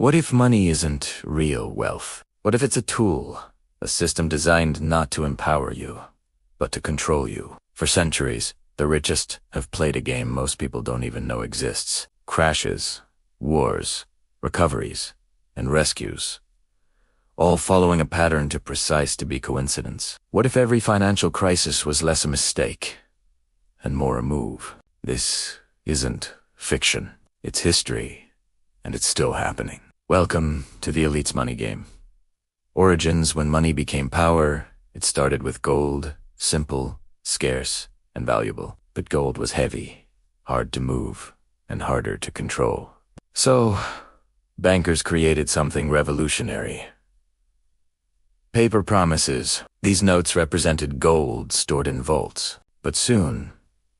What if money isn't real wealth? What if it's a tool, a system designed not to empower you, but to control you? For centuries, the richest have played a game most people don't even know exists. Crashes, wars, recoveries, and rescues, all following a pattern too precise to be coincidence. What if every financial crisis was less a mistake and more a move? This isn't fiction. It's history, and it's still happening. Welcome to the elite's money game. Origins: when money became power, it started with gold, simple, scarce, and valuable. But gold was heavy, hard to move, and harder to control. So, bankers created something revolutionary. Paper promises. These notes represented gold stored in vaults. But soon,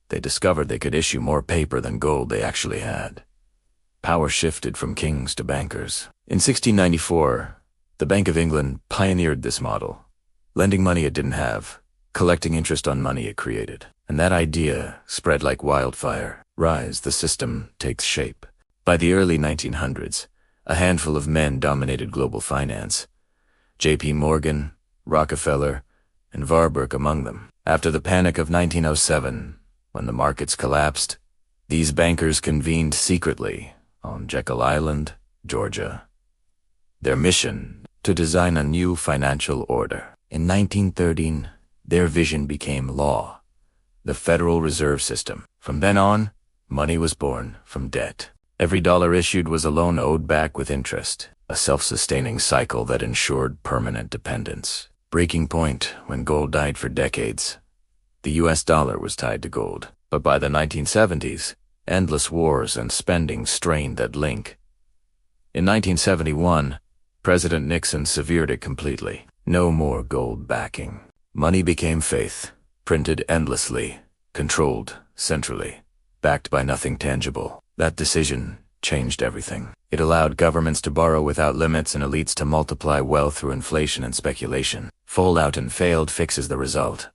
they discovered they could issue more paper than gold they actually had. Power shifted from kings to bankers. In 1694, the Bank of England pioneered this model, lending money it didn't have, collecting interest on money it created. And that idea spread like wildfire. Rise, the system takes shape. By the early 1900s, a handful of men dominated global finance. J.P. Morgan, Rockefeller, and Warburg among them. After the panic of 1907, when the markets collapsed, these bankers convened secretly on Jekyll Island, Georgia. Their mission: to design a new financial order. In 1913, their vision became law, the Federal Reserve System. From then on, money was born from debt. Every dollar issued was a loan owed back with interest, a self-sustaining cycle that ensured permanent dependence. Breaking point: when gold died for decades, the US dollar was tied to gold. But by the 1970s, endless wars and spending strained that link. In 1971, President Nixon severed it completely. No more gold backing. Money became faith, printed endlessly, controlled centrally, backed by nothing tangible. That decision changed everything. It allowed governments to borrow without limits and elites to multiply wealth through inflation and speculation. Fallout and failed fixes the result.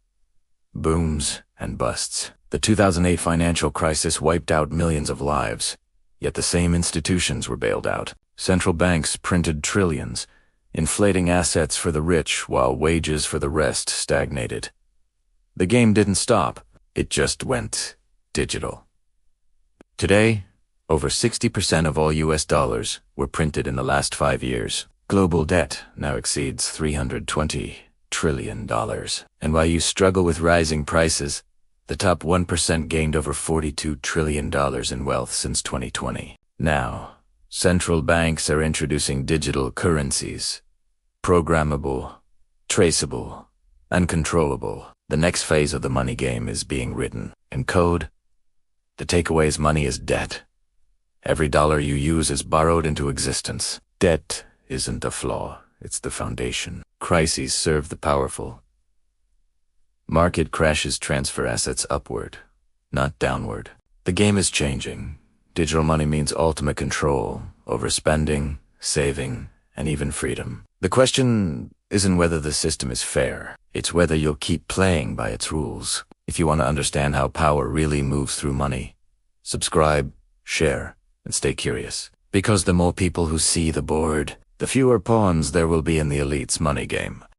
Booms and busts. The 2008 financial crisis wiped out millions of lives, yet the same institutions were bailed out. Central banks printed trillions, inflating assets for the rich while wages for the rest stagnated. The game didn't stop, it just went digital. Today, over 60% of all US dollars were printed in the last 5 years. Global debt now exceeds $320 trillion. And while you struggle with rising prices, the top 1% gained over $42 trillion in wealth since 2020. Now, central banks are introducing digital currencies. Programmable, traceable, and controllable. The next phase of the money game is being written in code. The takeaway is: money is debt. Every dollar you use is borrowed into existence. Debt isn't a flaw, it's the foundation. Crises serve the powerful. Market crashes transfer assets upward, not downward. The game is changing. Digital money means ultimate control over spending, saving, and even freedom. The question isn't whether the system is fair, it's whether you'll keep playing by its rules. If you want to understand how power really moves through money, subscribe, share, and stay curious. Because the more people who see the board, the fewer pawns there will be in the elite's money game.